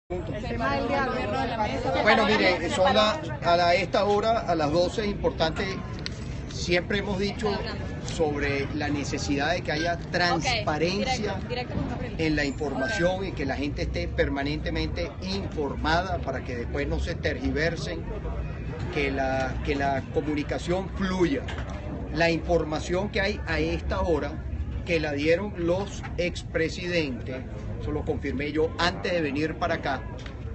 Bueno, mire, esta hora, a las 12, es importante. Siempre hemos dicho sobre la necesidad de que haya transparencia en la información y que la gente esté permanentemente informada para que después no se tergiversen, que la comunicación fluya. La información que hay a esta hora, que la dieron los expresidentes, eso lo confirmé yo antes de venir para acá,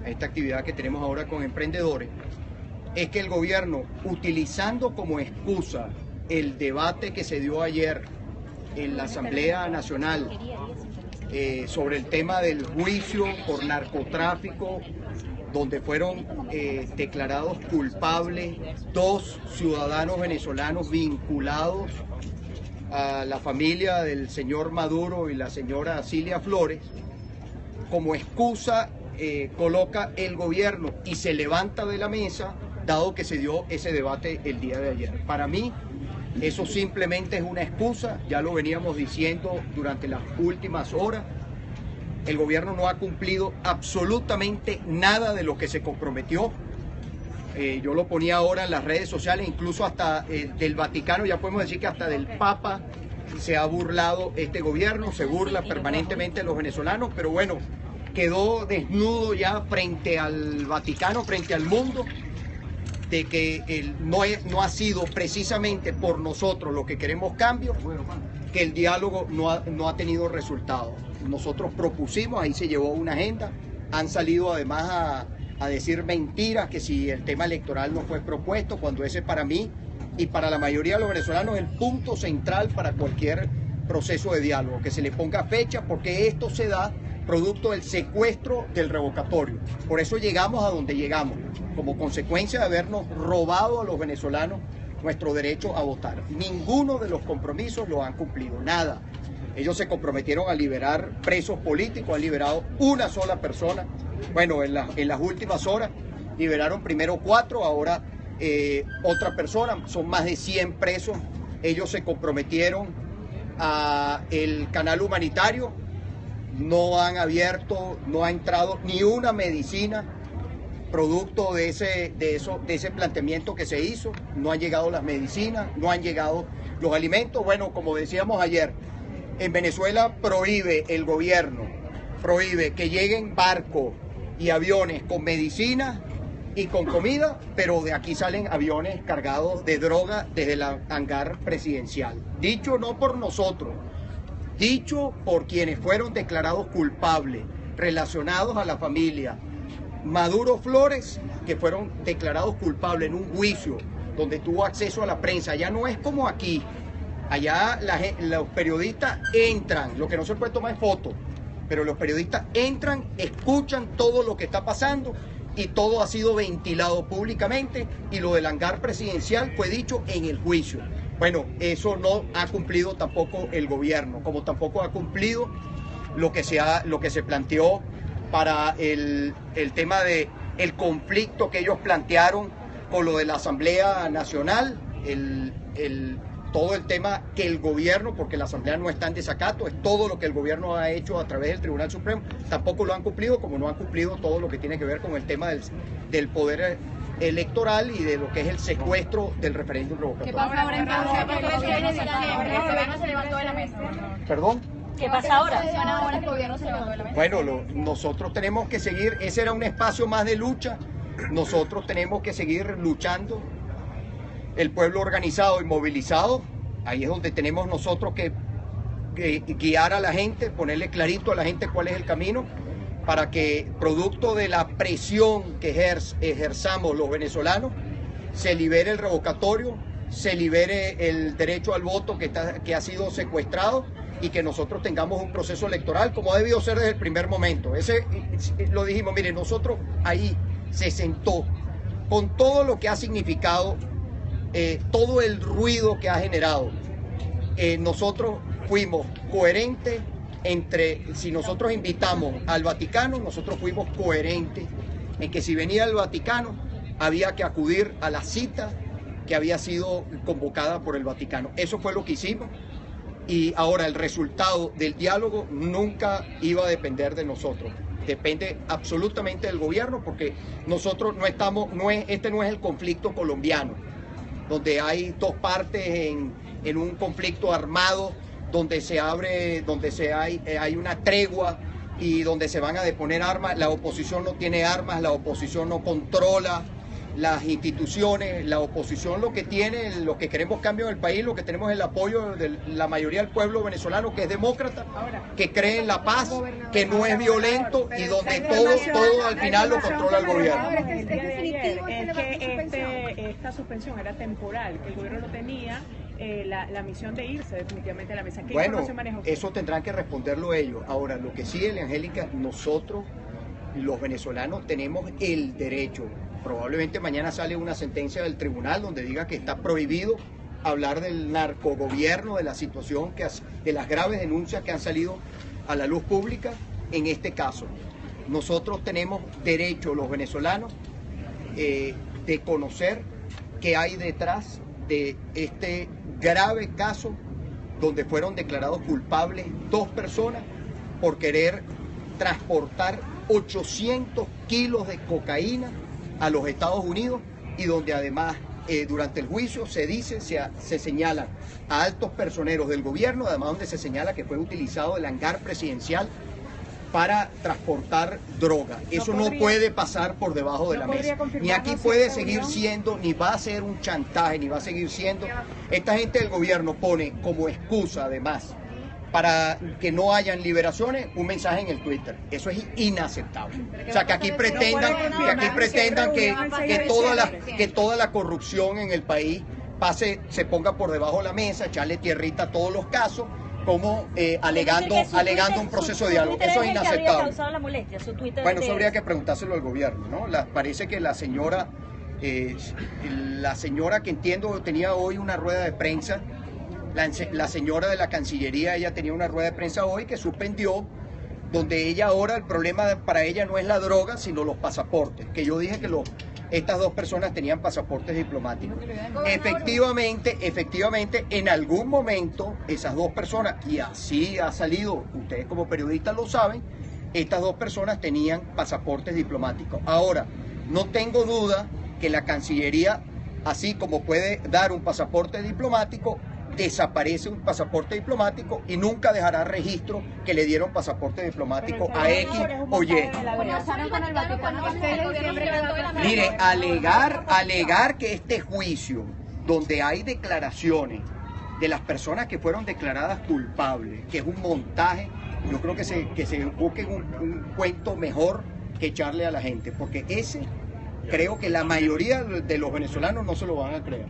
a esta actividad que tenemos ahora con emprendedores, es que el gobierno, utilizando como excusa el debate que se dio ayer en la Asamblea Nacional sobre el tema del juicio por narcotráfico, donde fueron declarados culpables 2 ciudadanos venezolanos vinculados a la familia del señor Maduro y la señora Cilia Flores, como excusa coloca el gobierno y se levanta de la mesa, dado que se dio ese debate el día de ayer. Para mí, eso simplemente es una excusa, ya lo veníamos diciendo durante las últimas horas. El gobierno no ha cumplido absolutamente nada de lo que se comprometió. Yo lo ponía ahora en las redes sociales, incluso hasta del Vaticano, ya podemos decir que hasta del Papa se ha burlado este gobierno, se burla permanentemente de los venezolanos, pero bueno, quedó desnudo ya frente al Vaticano, frente al mundo, de que no ha sido precisamente por nosotros lo que queremos cambio, que el diálogo no ha tenido resultado. Nosotros propusimos, ahí se llevó una agenda, han salido además a decir mentiras, que si el tema electoral no fue propuesto, cuando ese para mí y para la mayoría de los venezolanos es el punto central para cualquier proceso de diálogo, que se le ponga fecha, porque esto se da producto del secuestro del revocatorio. Por eso llegamos a donde llegamos, como consecuencia de habernos robado a los venezolanos nuestro derecho a votar. Ninguno de los compromisos lo han cumplido, nada. Ellos se comprometieron a liberar presos políticos, han liberado una sola persona. Bueno, en las últimas horas liberaron primero 4, ahora otra persona, son más de 100 presos. Ellos se comprometieron a el canal humanitario, no han abierto, no ha entrado ni una medicina producto de ese planteamiento que se hizo. No han llegado las medicinas, no han llegado los alimentos. Bueno, como decíamos ayer, en Venezuela el gobierno prohíbe que lleguen barcos y aviones con medicina y con comida, pero de aquí salen aviones cargados de droga desde el hangar presidencial. Dicho no por nosotros, dicho por quienes fueron declarados culpables, relacionados a la familia Maduro Flores, que fueron declarados culpables en un juicio donde tuvo acceso a la prensa. Ya no es como aquí. Allá los periodistas entran, lo que no se puede tomar es foto, pero los periodistas entran, escuchan todo lo que está pasando y todo ha sido ventilado públicamente, y lo del hangar presidencial fue dicho en el juicio. Bueno, eso no ha cumplido tampoco el gobierno, como tampoco ha cumplido lo que se planteó para el tema de el conflicto que ellos plantearon con lo de la Asamblea Nacional, todo el tema que el gobierno, porque la Asamblea no está en desacato, es todo lo que el gobierno ha hecho a través del Tribunal Supremo, tampoco lo han cumplido, como no han cumplido todo lo que tiene que ver con el tema del poder electoral y de lo que es el secuestro del referéndum revocatorio. ¿Qué pasa ahora entonces? Se levantó de la mesa. ¿Perdón? ¿Qué pasa ahora? El gobierno se levantó de la mesa. Bueno, nosotros tenemos que seguir, ese era un espacio más de lucha, nosotros tenemos que seguir luchando. El pueblo organizado y movilizado, ahí es donde tenemos nosotros que guiar a la gente, ponerle clarito a la gente cuál es el camino, para que producto de la presión que ejerzamos los venezolanos, se libere el revocatorio, se libere el derecho al voto que ha sido secuestrado, y que nosotros tengamos un proceso electoral como ha debido ser desde el primer momento. Lo dijimos, mire, nosotros ahí se sentó con todo lo que ha significado, todo el ruido que ha generado. Nosotros fuimos coherentes si nosotros invitamos al Vaticano, nosotros fuimos coherentes en que si venía el Vaticano había que acudir a la cita que había sido convocada por el Vaticano. Eso fue lo que hicimos. Y ahora el resultado del diálogo nunca iba a depender de nosotros. depende absolutamente del gobierno, porque nosotros no estamos, este no es el conflicto colombiano, donde hay dos partes en un conflicto armado, donde hay una tregua y donde se van a deponer armas. La oposición no tiene armas, la oposición no controla las instituciones, la oposición lo que tiene, lo que queremos cambio en el país, lo que tenemos es el apoyo de la mayoría del pueblo venezolano, que es demócrata, que cree en la paz, que no es violento y donde todo al final lo controla el gobierno. Es que esta suspensión era temporal, que el gobierno no tenía la misión de irse definitivamente a la mesa. ¿Qué información manejó? Eso tendrán que responderlo ellos. Ahora, lo que sí, Angélica, nosotros, los venezolanos, tenemos el derecho. Probablemente mañana sale una sentencia del tribunal donde diga que está prohibido hablar del narcogobierno, de la situación, de las graves denuncias que han salido a la luz pública en este caso. Nosotros tenemos derecho, los venezolanos, de conocer qué hay detrás de este grave caso donde fueron declarados culpables 2 personas por querer transportar 800 kilos de cocaína a los Estados Unidos, y donde además durante el juicio se señala a altos personeros del gobierno, además donde se señala que fue utilizado el hangar presidencial para transportar droga. Eso no puede pasar por debajo de la mesa. Ni aquí puede seguir siendo, ni va a ser un chantaje, ni va a seguir siendo. Esta gente del gobierno pone como excusa, además, para que no hayan liberaciones, un mensaje en el Twitter. Eso es inaceptable. O sea, que aquí pretendan que toda la corrupción en el país se ponga por debajo de la mesa, echarle tierrita a todos los casos, como alegando un proceso de diálogo. Eso es inaceptable. Bueno, eso habría que preguntárselo al gobierno, ¿no? Parece que la señora que entiendo tenía hoy una rueda de prensa. La señora de la Cancillería, ella tenía una rueda de prensa hoy que suspendió, donde ella ahora, el problema para ella no es la droga, sino los pasaportes, que yo dije que estas 2 personas tenían pasaportes diplomáticos. Efectivamente, en algún momento, esas 2 personas, y así ha salido, ustedes como periodistas lo saben, estas 2 personas tenían pasaportes diplomáticos. Ahora, no tengo duda que la Cancillería, así como puede dar un pasaporte diplomático, desaparece un pasaporte diplomático y nunca dejará registro que le dieron pasaporte diplomático a X o Y. Mire, alegar que este juicio, donde hay declaraciones de las personas que fueron declaradas culpables, que es un montaje, yo creo que se busquen un cuento mejor que echarle a la gente, porque creo que la mayoría de los venezolanos no se lo van a creer.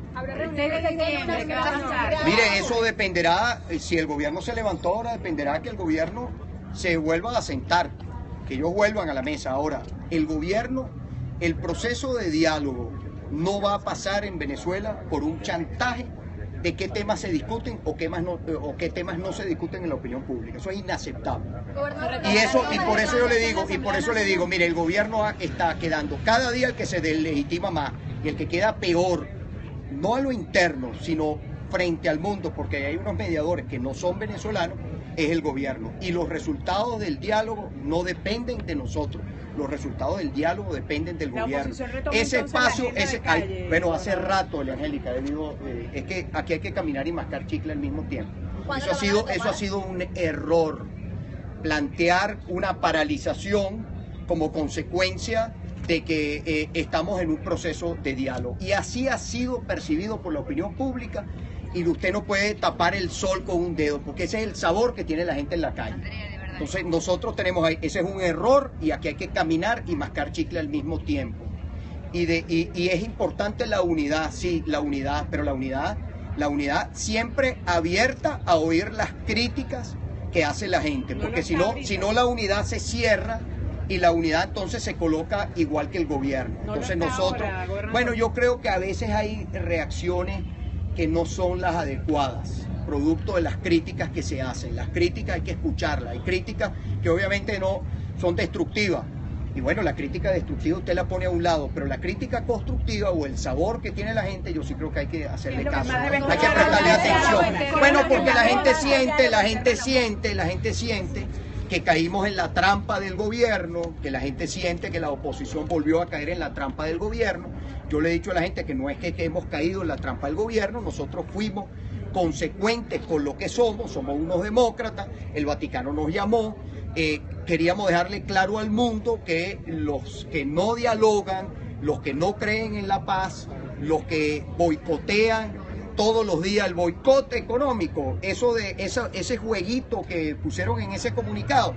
Mire, eso dependerá, si el gobierno se levantó ahora, dependerá que el gobierno se vuelva a sentar, que ellos vuelvan a la mesa. Ahora, el proceso de diálogo no va a pasar en Venezuela por un chantaje de qué temas se discuten o qué temas no se discuten en la opinión pública. Eso es inaceptable. Y por eso le digo, mire, el gobierno está quedando cada día el que se deslegitima más, y el que queda peor, no a lo interno, sino frente al mundo, porque hay unos mediadores que no son venezolanos, es el gobierno. Y los resultados del diálogo no dependen de nosotros. Los resultados del diálogo dependen del gobierno. Ese espacio, bueno, hace rato, Angélica, es que aquí hay que caminar y mascar chicle al mismo tiempo. Eso ha sido un error, plantear una paralización como consecuencia de que estamos en un proceso de diálogo. Y así ha sido percibido por la opinión pública, y usted no puede tapar el sol con un dedo, porque ese es el sabor que tiene la gente en la calle. Entonces nosotros tenemos ahí, ese es un error, y aquí hay que caminar y mascar chicle al mismo tiempo. Y es importante la unidad, sí, la unidad, pero la unidad siempre abierta a oír las críticas que hace la gente, porque si no la unidad se cierra, y la unidad entonces se coloca igual que el gobierno. Entonces nosotros, bueno, yo creo que a veces hay reacciones que no son las adecuadas, producto de las críticas que se hacen. Las críticas hay que escucharlas, hay críticas que obviamente no son destructivas, y bueno, la crítica destructiva usted la pone a un lado, pero la crítica constructiva o el sabor que tiene la gente, yo sí creo que hay que hacerle caso, hay que prestarle atención. Bueno, porque la gente siente que caímos en la trampa del gobierno, que la gente siente que la oposición volvió a caer en la trampa del gobierno. Yo le he dicho a la gente que no es que hemos caído en la trampa del gobierno, nosotros fuimos consecuentes con lo que somos unos demócratas, el Vaticano nos llamó, queríamos dejarle claro al mundo que los que no dialogan, los que no creen en la paz, los que boicotean todos los días el boicot económico, ese jueguito que pusieron en ese comunicado,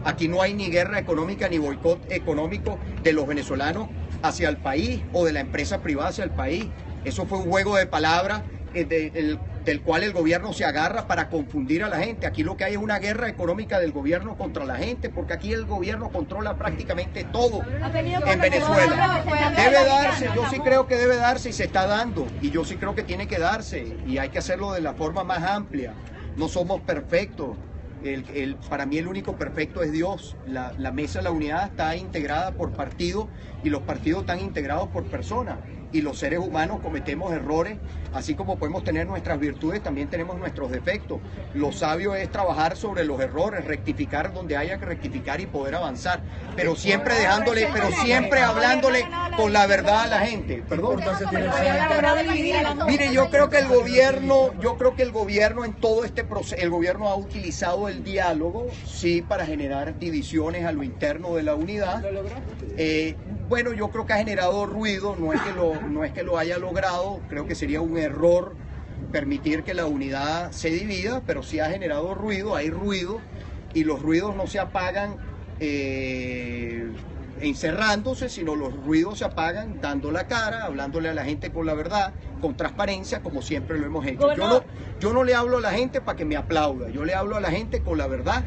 aquí no hay ni guerra económica ni boicot económico de los venezolanos hacia el país o de la empresa privada hacia el país. Eso fue un juego de palabras del cual el gobierno se agarra para confundir a la gente. Aquí lo que hay es una guerra económica del gobierno contra la gente, porque aquí el gobierno controla prácticamente todo en Venezuela. Debe darse, yo sí creo que debe darse y se está dando, y yo sí creo que tiene que darse, y hay que hacerlo de la forma más amplia. No somos perfectos. Para mí el único perfecto es Dios. La Mesa de la Unidad está integrada por partidos y los partidos están integrados por personas. Y los seres humanos cometemos errores, así como podemos tener nuestras virtudes, también tenemos nuestros defectos. Lo sabio es trabajar sobre los errores, rectificar donde haya que rectificar y poder avanzar, pero siempre siempre hablándole con la verdad a la gente. Perdón. Mire, yo creo que el gobierno en todo este proceso, el gobierno ha utilizado el diálogo, sí, para generar divisiones a lo interno de la unidad. Bueno, yo creo que ha generado ruido, no es que lo haya logrado, creo que sería un error permitir que la unidad se divida, pero sí ha generado ruido, hay ruido, y los ruidos no se apagan encerrándose, sino los ruidos se apagan dando la cara, hablándole a la gente con la verdad, con transparencia, como siempre lo hemos hecho. Yo no le hablo a la gente para que me aplauda, yo le hablo a la gente con la verdad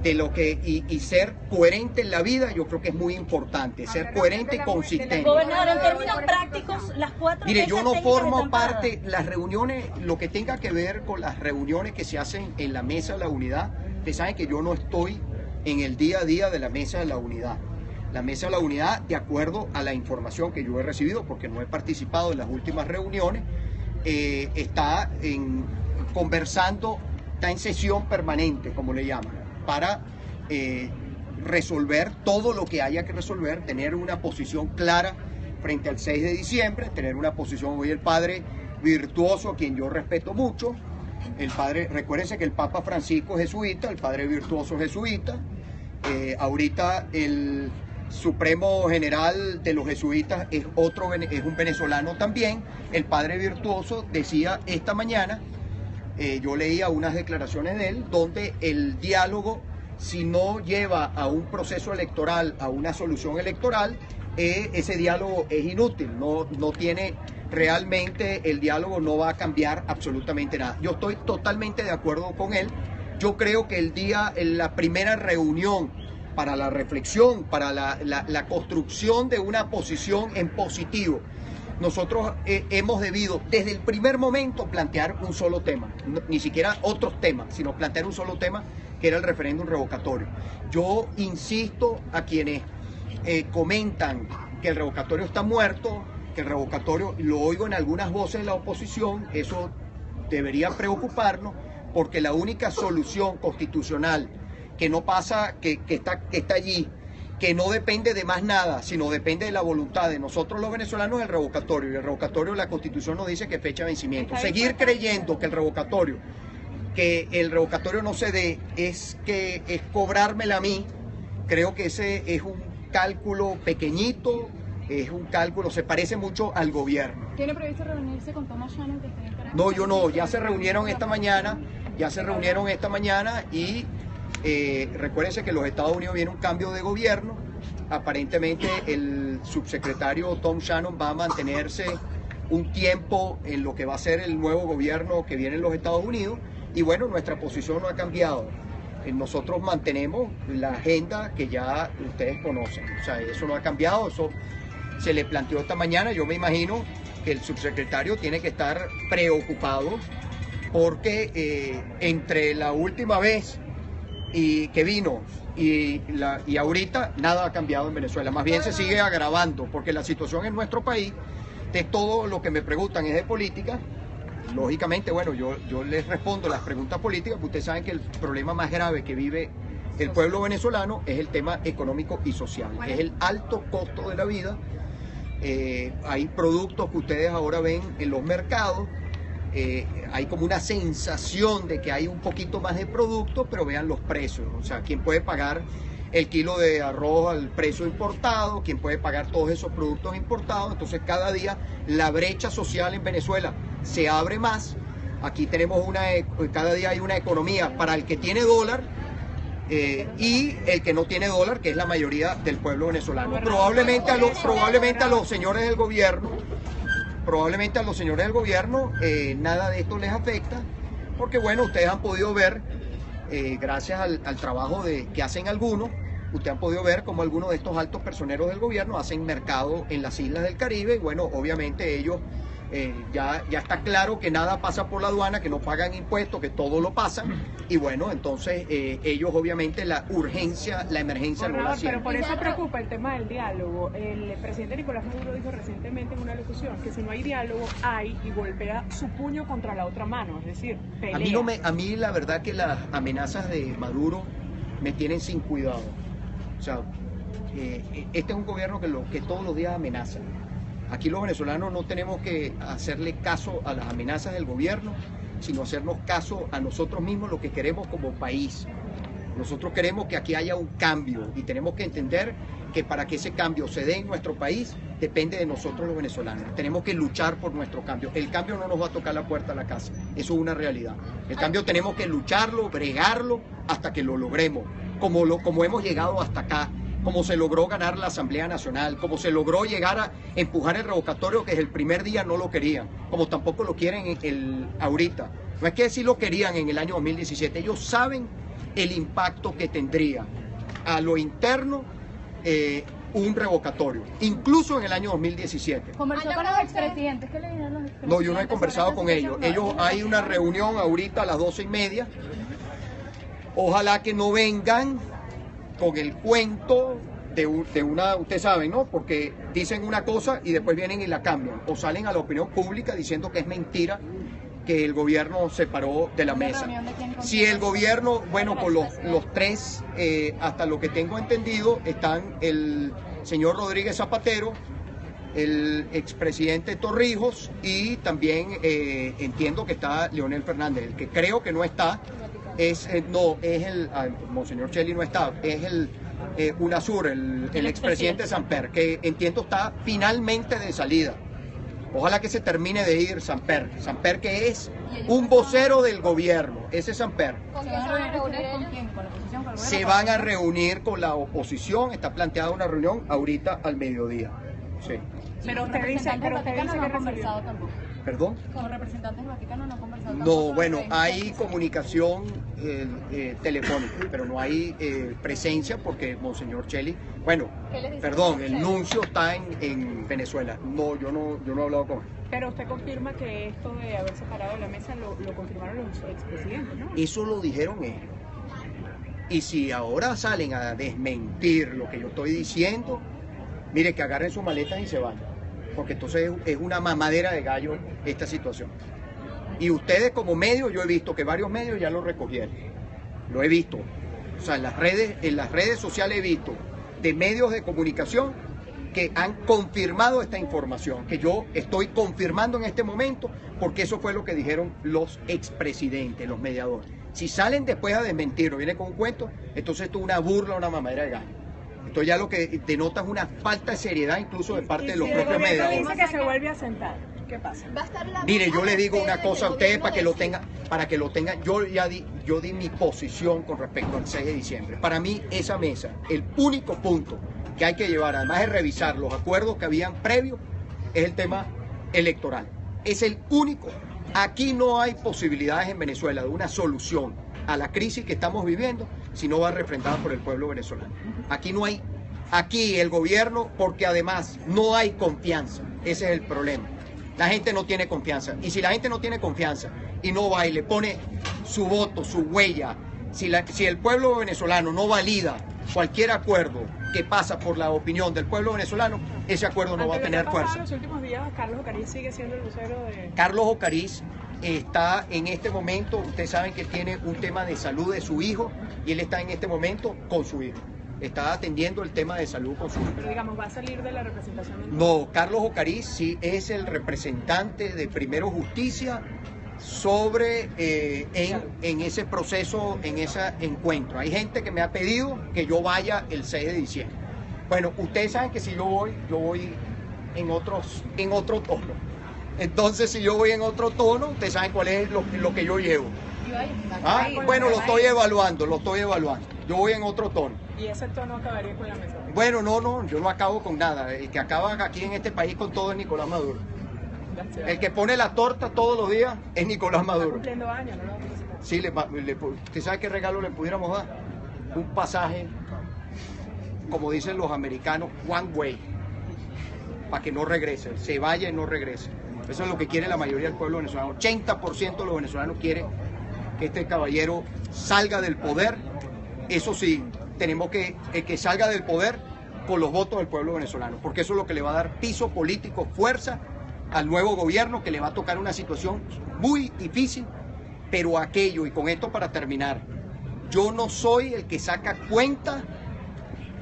de lo que y ser coherente en la vida. Yo creo que es muy importante, ser coherente y consistente. Gobernador, en términos prácticos, las 4 Mire, yo no técnicas formo están paradas. parte, las reuniones, lo que tenga que ver con las reuniones que se hacen en la Mesa de la Unidad, ustedes saben que yo no estoy en el día a día de la Mesa de la Unidad. La Mesa de la Unidad, de acuerdo a la información que yo he recibido, porque no he participado en las últimas reuniones, está conversando, está en sesión permanente, como le llaman, para resolver todo lo que haya que resolver, tener una posición clara frente al 6 de diciembre, tener una posición. Hoy el padre Virtuoso, a quien yo respeto mucho, el padre, recuérdense que el Papa Francisco es jesuita, el padre Virtuoso es jesuita, ahorita el Supremo General de los jesuitas es un venezolano también. El padre Virtuoso decía esta mañana, yo leía unas declaraciones de él, donde el diálogo, si no lleva a un proceso electoral, a una solución electoral, ese diálogo es inútil, no tiene realmente, el diálogo no va a cambiar absolutamente nada. Yo estoy totalmente de acuerdo con él. Yo creo que la primera reunión para la reflexión, para la construcción de una posición en positivo, nosotros hemos debido desde el primer momento plantear un solo tema, ni siquiera otros temas, sino plantear un solo tema, que era el referéndum revocatorio. Yo insisto a quienes comentan que el revocatorio está muerto, que el revocatorio, lo oigo en algunas voces de la oposición, eso debería preocuparnos, porque la única solución constitucional que no pasa, que está allí, que no depende de más nada, sino depende de la voluntad de nosotros los venezolanos, el revocatorio. Y el revocatorio, la Constitución nos dice que fecha de vencimiento. Seguir creyendo que el revocatorio no se dé, es cobrármela a mí. Creo que ese es un cálculo pequeñito, es un cálculo, se parece mucho al gobierno. ¿Tiene previsto reunirse con Thomas Shannon, que está en Caracas? No, yo no, ya se reunieron esta mañana, y recuérdense que en los Estados Unidos viene un cambio de gobierno. Aparentemente el subsecretario Tom Shannon va a mantenerse un tiempo en lo que va a ser el nuevo gobierno que viene en los Estados Unidos, y bueno, nuestra posición no ha cambiado. Nosotros mantenemos la agenda que ya ustedes conocen, o sea, eso no ha cambiado, eso se le planteó esta mañana. Yo me imagino que el subsecretario tiene que estar preocupado porque entre la última vez y que vino y ahorita nada ha cambiado en Venezuela, más bien se sigue agravando, porque la situación en nuestro país, de todo lo que me preguntan es de política. Lógicamente, bueno, yo les respondo las preguntas políticas, porque ustedes saben que el problema más grave que vive el pueblo venezolano es el tema económico y social, es el alto costo de la vida. Hay productos que ustedes ahora ven en los mercados, hay como una sensación de que hay un poquito más de producto, pero vean los precios, o sea, ¿quién puede pagar el kilo de arroz al precio importado? ¿Quién puede pagar todos esos productos importados? Entonces cada día la brecha social en Venezuela se abre más. Aquí tenemos cada día hay una economía para el que tiene dólar y el que no tiene dólar, que es la mayoría del pueblo venezolano. Probablemente a los señores del gobierno, nada de esto les afecta, porque bueno, ustedes han podido ver, gracias al trabajo que hacen algunos, ustedes han podido ver cómo algunos de estos altos personeros del gobierno hacen mercado en las islas del Caribe, y bueno, obviamente ellos ya está claro que nada pasa por la aduana, que no pagan impuestos, que todo lo pasan, y bueno, entonces ellos obviamente la urgencia, la emergencia no la sienten. Pero por eso preocupa el tema del diálogo. El presidente Nicolás Maduro dijo recientemente en una locución que si no hay diálogo y golpea su puño contra la otra mano, es decir, pelea. A mí la verdad que las amenazas de Maduro me tienen sin cuidado. O sea, este es un gobierno que todos los días amenaza. Aquí los venezolanos no tenemos que hacerle caso a las amenazas del gobierno, sino hacernos caso a nosotros mismos, lo que queremos como país. Nosotros queremos que aquí haya un cambio y tenemos que entender que para que ese cambio se dé en nuestro país depende de nosotros los venezolanos. Tenemos que luchar por nuestro cambio. El cambio no nos va a tocar la puerta a la casa, eso es una realidad. El cambio tenemos que lucharlo, bregarlo hasta que lo logremos, como hemos llegado hasta acá, como se logró ganar la Asamblea Nacional, como se logró llegar a empujar el revocatorio, que desde el primer día no lo querían, como tampoco lo quieren ahorita. No es que sí lo querían en el año 2017, ellos saben el impacto que tendría a lo interno un revocatorio, incluso en el año 2017. ¿Conversó con los expresidentes? ¿Qué le dijeron los expresidentes? No, yo no he conversado con ellos. Hay una reunión ahorita a las 12:30. Ojalá que no vengan con el cuento de una, ustedes saben, ¿no? Porque dicen una cosa y después vienen y la cambian. O salen a la opinión pública diciendo que es mentira que el gobierno se paró de la mesa. Si el gobierno, bueno, con los tres, hasta lo que tengo entendido, están el señor Rodríguez Zapatero, el expresidente Torrijos y también entiendo que está Leonel Fernández. El que creo que no está Monseñor Chely no está, es el UNASUR, el expresidente Samper, que entiendo está finalmente de salida. Ojalá que se termine de ir Samper, que es un vocero del gobierno, ese Samper. Se van a reunir con la oposición, está planteada una reunión ahorita al mediodía. Sí. Pero usted dice que no ha conversado tampoco. ¿Perdón? ¿Con representantes vaticanos no ha conversado? No, bueno, hay comunicación telefónica, pero no hay presencia porque Monseñor Chely, bueno, perdón, el nuncio está en Venezuela. No, yo no he hablado con él. Pero usted confirma que esto de haber separado de la mesa lo confirmaron los expresidentes, ¿no? Eso lo dijeron ellos. Y si ahora salen a desmentir lo que yo estoy diciendo, mire, que agarren sus maletas y se vayan. Porque entonces es una mamadera de gallo esta situación. Y ustedes como medios, yo he visto que varios medios ya lo recogieron. Lo he visto. O sea, en las redes sociales he visto de medios de comunicación que han confirmado esta información, que yo estoy confirmando en este momento, porque eso fue lo que dijeron los expresidentes, los mediadores. Si salen después a desmentir o vienen con un cuento, entonces esto es una burla, una mamadera de gallo. Esto ya lo que denota es una falta de seriedad incluso de parte de los propios mediadores. Dice que se vuelve a sentar. ¿Qué pasa? Mire, yo le digo una cosa a ustedes para que lo tengan. Yo di mi posición con respecto al 6 de diciembre. Para mí esa mesa, el único punto que hay que llevar, además de revisar los acuerdos que habían previos, es el tema electoral. Es el único. Aquí no hay posibilidades en Venezuela de una solución a la crisis que estamos viviendo si no va refrendada por el pueblo venezolano. Aquí el gobierno, porque además no hay confianza, ese es el problema. La gente no tiene confianza, y si la gente no tiene confianza y no va y le pone su voto, su huella, si el pueblo venezolano no valida cualquier acuerdo que pasa por la opinión del pueblo venezolano, ese acuerdo no va a tener fuerza. En los últimos días, Carlos Ocariz sigue siendo el vocero de... Carlos Ocariz está en este momento, ustedes saben que tiene un tema de salud de su hijo y él está en este momento con su hijo. Está atendiendo el tema de salud con su hijo. Pero digamos, ¿va a salir de la representación? No, Carlos Ocariz sí es el representante de Primero Justicia sobre en ese proceso, en ese encuentro. Hay gente que me ha pedido que yo vaya el 6 de diciembre. Bueno, ustedes saben que si yo voy en otro tono. Entonces, si yo voy en otro tono, ustedes saben cuál es lo que yo llevo. Bueno, lo estoy evaluando. Yo voy en otro tono. ¿Y ese tono acabaría con la mesa? Bueno, no, yo no acabo con nada. El que acaba aquí en este país con todo es Nicolás Maduro. El que pone la torta todos los días es Nicolás Maduro. Está cumpliendo años, ¿no? Sí, ¿usted sabe qué regalo le pudiéramos dar? Un pasaje, como dicen los americanos, one way, para que no regrese, se vaya y no regrese. Eso es lo que quiere la mayoría del pueblo venezolano. 80% de los venezolanos quieren que este caballero salga del poder. Eso sí, tenemos que salga del poder con los votos del pueblo venezolano, porque eso es lo que le va a dar piso político, fuerza al nuevo gobierno, que le va a tocar una situación muy difícil, pero aquello, y con esto para terminar, yo no soy el que saca cuenta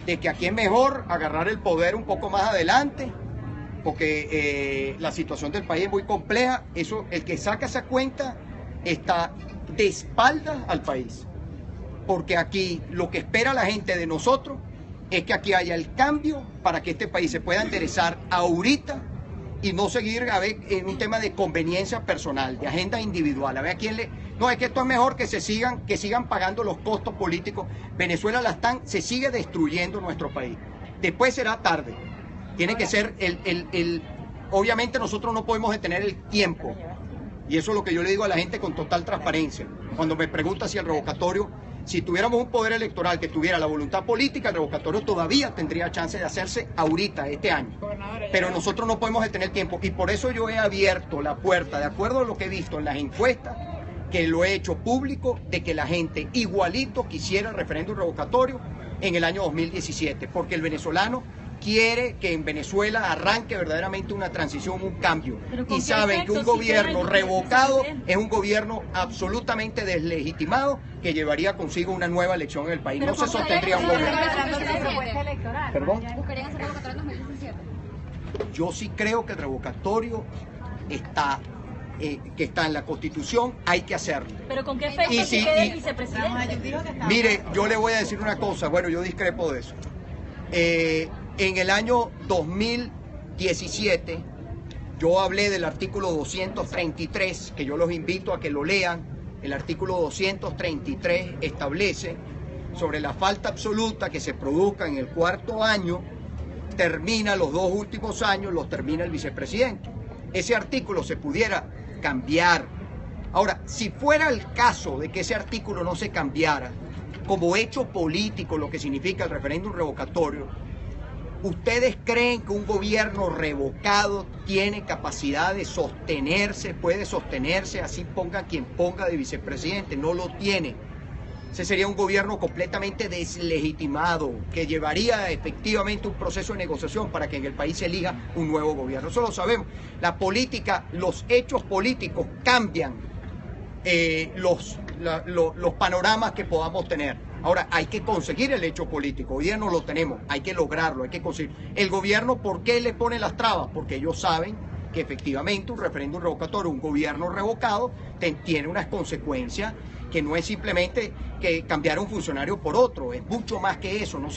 de que aquí es mejor agarrar el poder un poco más adelante, porque la situación del país es muy compleja. Eso, el que saca esa cuenta está de espaldas al país, porque aquí lo que espera la gente de nosotros es que aquí haya el cambio para que este país se pueda enderezar ahorita y no seguir en un tema de conveniencia personal, de agenda individual. A ver a quién le... No, es que esto es mejor que sigan pagando los costos políticos. Venezuela se sigue destruyendo nuestro país. Después será tarde. Tiene que ser obviamente nosotros no podemos detener el tiempo. Y eso es lo que yo le digo a la gente con total transparencia. Cuando me pregunta si el revocatorio, si tuviéramos un poder electoral que tuviera la voluntad política, el revocatorio todavía tendría chance de hacerse ahorita, este año. Pero nosotros no podemos detener el tiempo. Y por eso yo he abierto la puerta, de acuerdo a lo que he visto en las encuestas, que lo he hecho público, de que la gente igualito quisiera el referéndum revocatorio en el año 2017. Porque el venezolano quiere que en Venezuela arranque verdaderamente una transición, un cambio. Y saben que un gobierno revocado es un gobierno absolutamente deslegitimado que llevaría consigo una nueva elección en el país. No se sostendría un gobierno. ¿Perdón? ¿Buscarían hacer revocatorio en 2017? Yo sí creo que el revocatorio que está en la Constitución, hay que hacerlo. ¿Pero con qué efecto si queda el vicepresidente? Mire, yo le voy a decir una cosa, bueno, yo discrepo de eso. En el año 2017, yo hablé del artículo 233, que yo los invito a que lo lean. El artículo 233 establece sobre la falta absoluta que se produzca en el cuarto año, termina los 2 últimos años, los termina el vicepresidente. Ese artículo se pudiera cambiar. Ahora, si fuera el caso de que ese artículo no se cambiara, como hecho político, lo que significa el referéndum revocatorio, ¿ustedes creen que un gobierno revocado tiene capacidad de sostenerse, puede sostenerse, así ponga quien ponga de vicepresidente? No lo tiene. Ese sería un gobierno completamente deslegitimado, que llevaría efectivamente un proceso de negociación para que en el país se elija un nuevo gobierno. Eso lo sabemos. La política, los hechos políticos cambian los panoramas que podamos tener. Ahora, hay que conseguir el hecho político. Hoy día no lo tenemos, hay que lograrlo, hay que conseguir. El gobierno, ¿por qué le pone las trabas? Porque ellos saben que efectivamente un referéndum revocatorio, un gobierno revocado, tiene unas consecuencias que no es simplemente que cambiar a un funcionario por otro, es mucho más que eso. No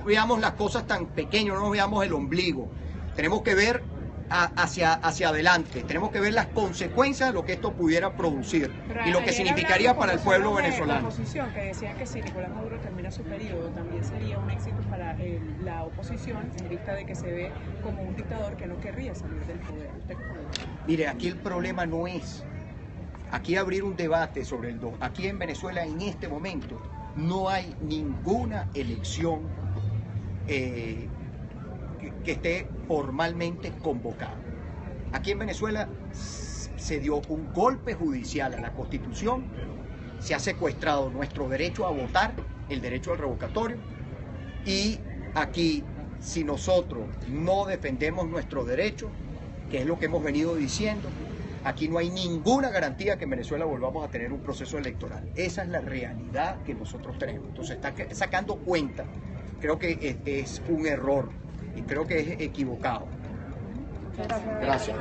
veamos las cosas tan pequeñas, no veamos el ombligo. Tenemos que ver hacia adelante, tenemos que ver las consecuencias de lo que esto pudiera producir y lo que significaría para el pueblo venezolano. La oposición que decía que si Nicolás Maduro termina su periodo también sería un éxito para la oposición, en vista de que se ve como un dictador que no querría salir del poder. Mire, aquí el problema no es aquí abrir un debate sobre el 2. Aquí en Venezuela en este momento no hay ninguna elección que esté formalmente convocada. Aquí en Venezuela se dio un golpe judicial a la Constitución, se ha secuestrado nuestro derecho a votar, el derecho al revocatorio, y aquí, si nosotros no defendemos nuestro derecho, que es lo que hemos venido diciendo, Aquí no hay ninguna garantía que en Venezuela volvamos a tener un proceso electoral. Esa es la realidad que nosotros tenemos. Entonces está sacando cuenta. Creo que es un error y creo que es equivocado. Gracias.